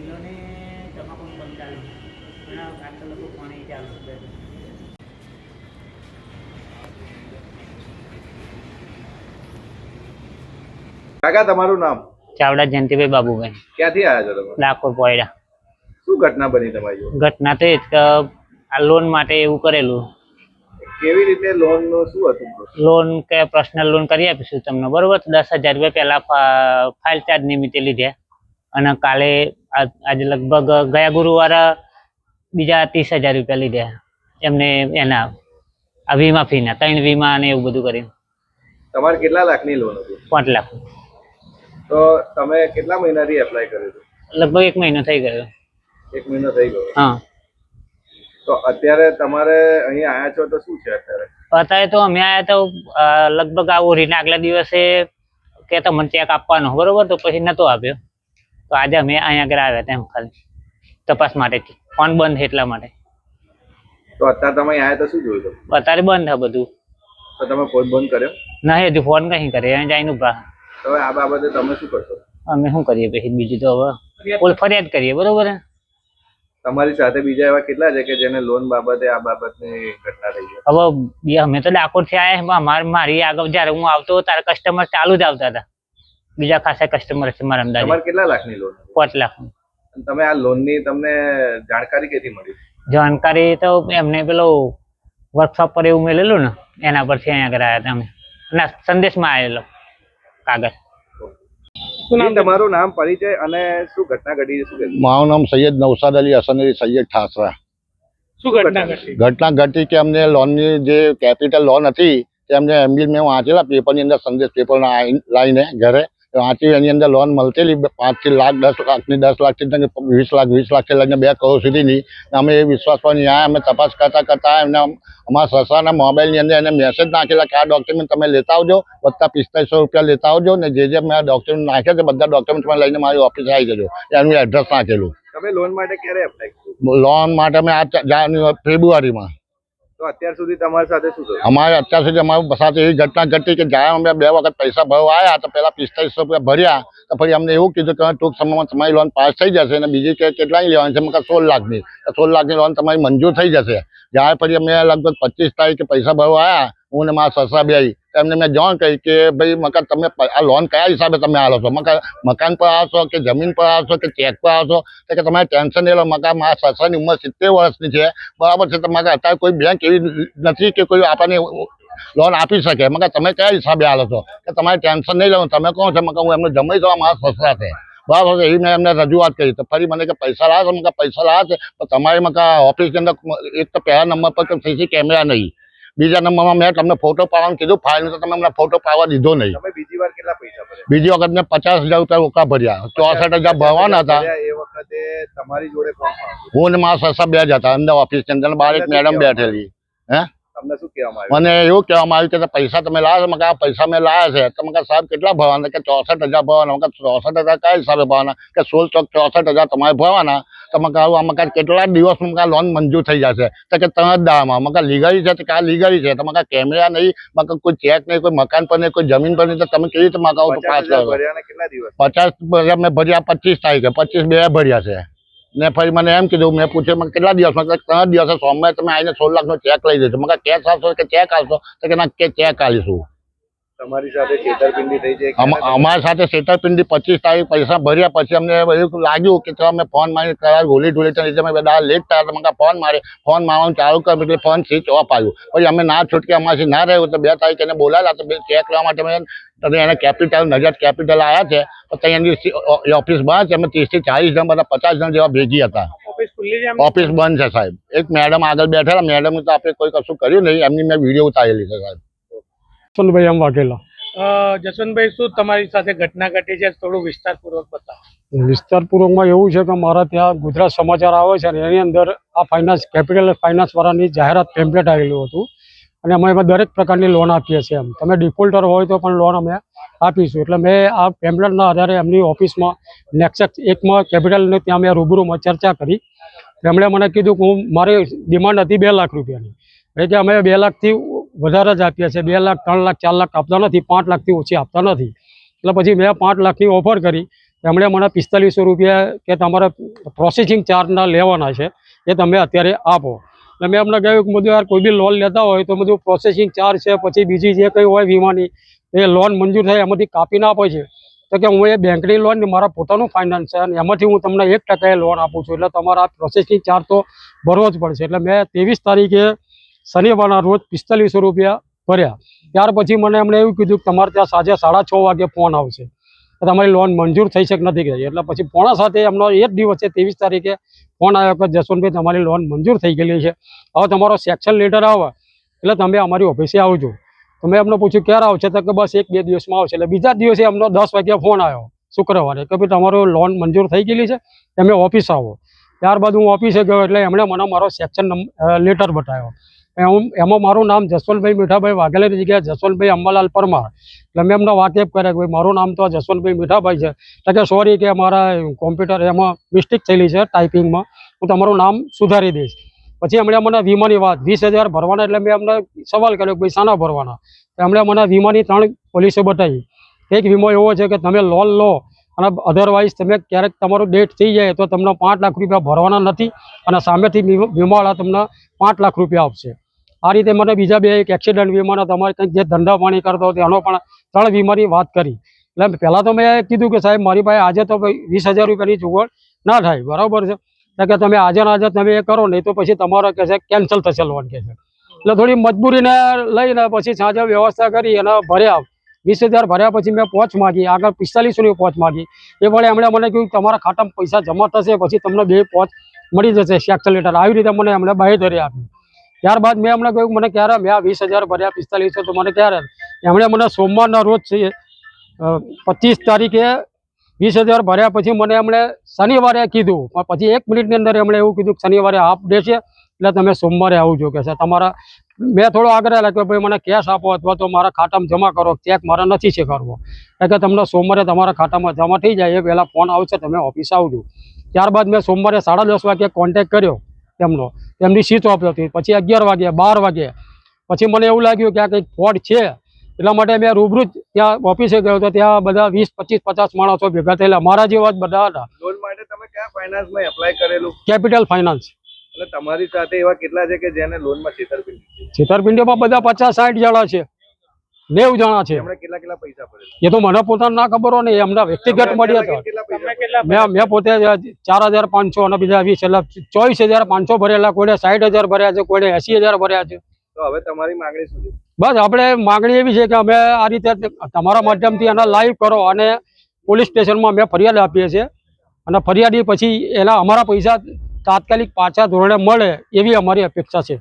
કિલોને તમાકુ 45 અને કાચા લોકો પાણી 40 રૂપિયા. કાકા તમારું નામ? ચાવડા જયંતિભાઈ બાબુભાઈ. ક્યાંથી આવ્યા છો તમે? ડાકોર પોયડા. શું ઘટના બની તમારી જોડે? ઘટના તો એ જ કે આ લોન માટે એવું કરેલું. કેવી રીતે લોન નું શું હતું? લોન કે પર્સનલ લોન કરી આપીશું તમને, બરોબર? 10,000 રૂપિયા પહેલા ફાઇલ ચાર્જ નિમિત્તે લીધા અને કાલે આજે લગભગ ગયા ગુરુવારે બીજા 30,000 રૂપિયા લીધા એમને એના આ વીમા ફીના 3 વીમા અને એવું બધું કરીને. તમારે કેટલા લાખની લોન હતી? 5 લાખ. તો તમે કેટલા મહિનાથી એપ્લાય કર્યું હતું? લગભગ 1 મહિનો થઈ ગયો. 1 મહિનો થઈ ગયો. હા. તો અત્યારે તમારે અહીંયા આયા છો તો શું છે અત્યારે? અત્યારે તો અમે આયા તો લગભગ આ ઓરીના આગલા દિવસે કે તમને ચેક આપવાનો, બરોબર? તો પછી નતો આપ્યો, તો આજે અમે અહીંયા આગળ આવ્યા તેમ ખાલી તપાસ માટે. ફોન બંધ છે એટલા માટે. તો અત્યારે તમે આયા તો શું જોયું? અત્યારે બંધ છે બધું. તો તમે ફોન બંધ કર્યો? નહીં, હજુ ફોન કहीं કરે જઈને ઉભા. તો આ બાબતે તમે શું કરશો? અમે શું કરીએ પછી બીજું તો હવે ફરિયાદ કરીએ, બરોબર? તમારી સાથે બીજા એવા કેટલા છે કે જેને લોન બાબતે આ બાબતની ઘટના થઈ છે? હવે અમે તો ડાકોર થી આવ્યા. મારી આગળ જયારે હું આવતો ત્યારે કસ્ટમર ચાલુ જ આવતા હતા. બીજા ખાસા કસ્ટમર છે મારા અંદાજે. તમારે કેટલા લાખની લોન? 5 લાખ. તમે આ લોન ની તમને જાણકારી ક્યાંથી મળી? જાણકારી તો એમને પેલો વર્કશોપ પર એવું મેલેલું ને એના પરથી અહીંયા આગળ આવ્યા હતા અમે. અને સંદેશમાં આવેલો કાગળ. તમારું નામ, પરિચય અને શું ઘટના ઘટી? શું મારું નામ સૈયદ નૌશાદ અલી હસન અલી સૈયદ ઠાસરા. શું ઘટના ઘટી? ઘટના ઘટી કે અમને લોનની જે કેપિટલ લોન હતી તે અમને એમબી મેં વાંચેલા પેપરની અંદર, સંદેશ પેપર લાવીને ઘરે વાંચી. એની અંદર લોન મળતેલી 5 થી લાખ, 10 લાખની, 10 લાખથી 20 લાખથી લઈને 2 કરોડ સુધીની. અમે એ વિશ્વાસ પર અહીંયા અમે તપાસ કરતા એમને અમારા સસાના મોબાઈલની અંદર એને મેસેજ નાખેલા કે આ ડોક્યુમેન્ટ તમે લેતા આવજો, વત્તા 4500 રૂપિયા લેતા આવજો, ને જે મેં ડોક્યુમેન્ટ નાખ્યા છે બધા ડોક્યુમેન્ટ તમે લઈને મારી ઓફિસે આવી જજો. એનું એડ્રેસ નાખેલું. તમે લોન માટે ક્યારે એપ્લાય કર્યું? લોન માટે અમે આ ફેબ્રુઆરીમાં. તો અત્યાર સુધી તમારી સાથે શું થયું? અમારે અત્યાર સુધી અમારી સાથે એવી ઘટના ઘટી કે જ્યારે અમે 2 વખત પૈસા ભરવા આવ્યા તો પહેલાં 4500 રૂપિયા ભર્યા, તો પછી અમને એવું કીધું કે ટૂંક સમયમાં તમારી લોન પાસ થઈ જશે, અને બીજી કે કેટલાની લેવાની છે? મેં 16 લાખની. 16 લાખની લોન તમારી મંજૂર થઈ જશે. જ્યારે પછી અમે લગભગ 25 તારીખે પૈસા ભરવા આવ્યા, હું ને મારા સસરા બે, એમને મેં જાણ કરી કે ભાઈ મકાન તમે આ લોન કયા હિસાબે તમે આવો છો? મકાન પર આવશો કે જમીન પર આવશો કે ચેક પર આવશો? તો કે તમારે ટેન્શન નહીં લો, મકાન મારા સસરાની ઉંમર 70 વર્ષની છે, બરાબર છે? તમારે અત્યારે કોઈ બેંક એવી નથી કે કોઈ આપણને લોન આપી શકે. મકાન તમે કયા હિસાબે આવો છો? કે તમારે ટેન્શન નહીં લેવાનું. તમે કોણ છો? મકાન હું એમને જમાઈ દઉં, મારા સસરા છે, બરાબર છે? એવી મેં એમને રજૂઆત કરી. તો ફરી મને કે પૈસા લાવો છો? પૈસા લાવો છે તો તમારી ઓફિસની અંદર એક તો પહેલા નંબર પર સીસી કેમેરા નહીં, બીજા નંબરમાં મેં તમને ફોટો પાડવાનું કીધું ફાઇલનું, તો તમે મને ફોટો પાડવા દીધો નહીં. તમે બીજી વાર કેટલા પૈસા ભર્યા? બીજી વખત મેં 50,000 રૂપિયા રોકા ભર્યા. 64,000 ભરવાના હતા. એ વખતે તમારી જોડે કોણ હતું? હું ને મારા સસરા 2 જ હતા અંદર ઓફિસની અંદર. બહાર એક મેડમ બેઠેલી. હે, તમને શું કહેવામાં આવ્યું? મને એવું કહેવામાં આવ્યું કે પૈસા તમે લાવો છો? આ પૈસા મેં લાવ્યા છે. તો મેં સાહેબ કેટલા ભરવાના? કે 64,000 ભરવાના. 64,000 કયા હિસાબે ભરવાના? કે 16 ચોક 64,000 તમારે ભરવાના. તમે કહું આમાં કેટલા દિવસમાં લોન મંજૂર થઈ જશે? તો કે 3 જ દાડામાં. મકા લીગલી છે? તો કે આ લીગલી છે. તો કેમેરા નહીં, મકા કોઈ ચેક નહીં, કોઈ મકાન પર નહીં, કોઈ જમીન પર નહીં, તો તમે કેવી રીતે મકાન પાસ કરો? 50 મેં ભર્યા 25 તારીખે, 25 ભર્યા છે. ને ફરી મને એમ કીધું, મેં પૂછ્યું કેટલા દિવસમાં? 3 દિવસે સોમવારે તમે આવીને 16 લાખનો ચેક લઈ જશો. મકા કેશ આવશો કે ચેક આવશો? તો કે ના, કે ચેક આવીશું. તમારી સાથે છેતરપિંડી થઈ છે? અમારી સાથે છેતરપિંડી 25 તારીખ પૈસા ભર્યા પછી અમને એવું લાગ્યું કે અમે ફોન મારી કરાર ગોલી ઢોલી લીધે અમે બધા લેટ થયા. તો મને ફોન મારવાનું ચાલુ કર્યું એટલે ફોન સ્વિચ ઓફ આવ્યું. પછી અમે ના છૂટકે અમારી ના રહ્યું તો 2 તારીખે એને બોલાયેલા. તો ચેક લેવા માટે અમે એને કેપિટલ નજર કેપિટલ આવ્યા છે. તો ત્યાં ઓફિસ બંધ છે. અમે 30 થી 40 જણ, બધા 50 જણ જેવા ભેગી હતા. ઓફિસ બંધ છે સાહેબ. એક મેડમ આગળ બેઠેલા. મેડમ તો આપણે કોઈ કશું કર્યું નહીં, એમની મેં વિડીયો ઉતારેલી છે સાહેબ. જસવંતભાઈ એમ વાઘેલા. જસવંતભાઈ, શું તમારી સાથે ઘટના ઘટી છે? થોડું વિસ્તારપૂર્વક બતાવો. વિસ્તારપૂર્વકમાં એવું છે કે મારા ત્યાં ગુજરાત સમાચાર આવે છે અને એની અંદર આ ફાઇનાન્સ કેપિટલ ફાઇનાન્સ વાળાની જાહેરાત ટેમ્પલેટ આવેલું હતું અને અમે એમાં દરેક પ્રકારની લોન આપીએ છીએ. એમ તમે ડિફોલ્ટર હોય તો પણ લોન અમે આપીશું. એટલે મેં આ ટેમ્પલેટના આધારે એમની ઓફિસમાં નેક્સસ 1માં કેપિટલને ત્યાં મેં રૂબરૂમાં ચર્ચા કરી. એમણે મને કીધું કે મારી ડિમાન્ડ હતી 2 લાખ રૂપિયાની, એટલે અમે 2 લાખથી વધારે જ આપીએ છીએ. 2 લાખ, 3 લાખ, 4 લાખ આપતા નથી, 5 લાખથી ઓછી આપતા નથી. એટલે પછી મેં 5 લાખની ઓફર કરી એમણે મને 4500 રૂપિયા કે તમારા પ્રોસેસિંગ ચાર્જના લેવાના છે એ તમે અત્યારે આપો. એટલે મેં એમને કહ્યું કે બધું યાર કોઈ બી લોન લેતા હોય તો બધું પ્રોસેસિંગ ચાર્જ છે, પછી બીજી જે કંઈ હોય વીમાની એ લોન મંજૂર થાય એમાંથી કાપીને આપે છે. તો કે હું એ બેંકની લોન મારા પોતાનું ફાઇનાન્સ છે અને એમાંથી હું તમને 1% લોન આપું છું, એટલે તમારા પ્રોસેસિંગ ચાર્જ તો ભરવો જ પડશે. એટલે મેં 23 તારીખે શનિવારના રોજ 4500 રૂપિયા ભર્યા. ત્યાર પછી મને એમણે એવું કીધું કે તમારે ત્યાં સાંજે 6:30 વાગે ફોન આવશે તો તમારી લોન મંજૂર થઈ છે કે નથી થઈ. એટલે પછી 6:45 એમનો એ જ દિવસે 23 તારીખે ફોન આવ્યો કે જસવંતભાઈ તમારી લોન મંજૂર થઈ ગયેલી છે, હવે તમારો સેક્શન લેટર આવે એટલે તમે અમારી ઓફિસે આવજો. તો મેં એમને પૂછ્યું ક્યારે આવશે, તો કે બસ 1-2 દિવસમાં આવશે. એટલે બીજા દિવસે એમનો 10 વાગ્યા ફોન આવ્યો શુક્રવારે કે ભાઈ તમારો લોન મંજૂર થઈ ગયેલી છે, તમે ઓફિસ આવો. ત્યારબાદ હું ઓફિસે ગયો એટલે એમણે મને મારો સેક્શન લેટર બતાવ્યો. એમાં મારું નામ જસવંતભાઈ મીઠાભાઈ વાઘેલાની જગ્યાએ જસવંતભાઈ અંબાલાલ પરમાર. એટલે મેં એમને વાકેફ કર્યા કે ભાઈ મારું નામ તો જસવંતભાઈ મીઠાભાઈ છે. એટલે કે સોરી કે મારા કોમ્પ્યુટર એમાં મિસ્ટેક થયેલી છે ટાઈપિંગમાં, હું તમારું નામ સુધારી દઈશ. પછી એમણે મને વીમાની વાત 20,000 ભરવાના, એટલે મેં એમને સવાલ કર્યો કે ભાઈ શાના ભરવાના. એમણે મને વીમાની 3 પોલિસીઓ બતાવી. એક વીમો એવો છે કે તમે લોન લો અને અધરવાઇઝ તમે ક્યારેક તમારું ડેટ થઈ જાય તો તમને 5 લાખ રૂપિયા ભરવાના નથી અને સામેથી વીમાવાળા તમને 5 લાખ રૂપિયા આપશે. આ રીતે મને બીજા 2 એક એક્સિડન્ટ વીમાના તમારે કંઈક જે ધંધા પાણી કરતો હતો એનો પણ 3 વીમાની વાત કરી. એટલે પહેલાં તો મેં કીધું કે સાહેબ મારી પાસે આજે તો 20,000 રૂપિયાની ચૂકવણ ના થાય, બરાબર છે. કે તમે આજે ને આજે તમે એ કરો નહીં તો પછી તમારો કહે છે કેન્સલ થશે લોન કહે છે. એટલે થોડી મજબૂરીને લઈને પછી સાંજે વ્યવસ્થા કરી અને ભર્યા. 20,000 ભર્યા પછી મેં પહોંચ માગી, આગળ 4500ની પહોંચ માગી. એ વડે એમણે મને કહ્યું તમારા ખાતામાં પૈસા જમા થશે પછી તમને 2 પહોંચ મળી જશે સેક્શન લેટર. આવી રીતે મને એમણે બાંહેધરી આપી. ત્યારબાદ મેં એમને કહ્યું મને ક્યારે, મેં આ 20,000 ભર્યા 4500 તો મને ક્યારે. એમણે મને સોમવારના રોજ 25 તારીખે 20,000 ભર્યા પછી મને એમણે શનિવારે કીધું, પણ પછી 1 મિનિટની અંદર એમણે એવું કીધું કે શનિવારે હાફ ડે છે એટલે તમે સોમવારે આવજો કે છે તમારા. મેં થોડો આગ્રહ રાખ્યો ભાઈ મને કેશ આપો અથવા તો મારા ખાતામાં જમા કરો, ચેક મારે નથી છે કરવો. એટલે કે તમને સોમવારે તમારા ખાતામાં જમા થઈ જાય એ પહેલાં ફોન આવશે, તમે ઓફિસ આવજો. ત્યારબાદ મેં સોમવારે 10:30 વાગે કોન્ટેક્ટ કર્યો એમની સ્વિચ ઓફ હતી. પછી 11 વાગે 12 વાગે પછી મને એવું લાગ્યું કે આ કંઈક ફ્રોડ છે, એટલા માટે મેં રૂબરૂ જ ત્યાં ઓફિસે ગયો તો ત્યાં બધા 20, 25, 50 માણસો ભેગા થયેલા, મારા જેવા જ બધા હતા. લોન માટે તમે કયા ફાઇનાન્સમાં એપ્લાય કરેલું? Capital finance. એટલે તમારી સાથે એવા કેટલા છે કે જેને લોનમાં છેતરપિંડી? છેતરપિંડીમાં બધા 50-60 જણા છે, 90 જણા છે. એમણે કેટલા પૈસા ભરેલા? એ તો મને પોતાને ના ખબર હોય ને, એમના વ્યક્તિગત મળ્યા હતા. કેટલા તમે પૈસા? કેટલા મેં પોતે 4,500 અને બીજા 20 એટલે 24,500 ભરેલા, કોઈને 60,000 ભર્યા છે, કોઈને 80,000 ભર્યા છે. તો હવે તમારી માંગણી શું છે? બસ આપણે માંગણી એવી છે કે અમે આ રીતે તમારા માધ્યમથી એના લાઈવ કરો અને પોલીસ સ્ટેશનમાં અમે ફરિયાદ આપીએ છીએ અને ફરિયાદી પછી એના અમારા પૈસા તાત્કાલિક પાછા ધોરણે મળે એવી અમારી અપેક્ષા છે.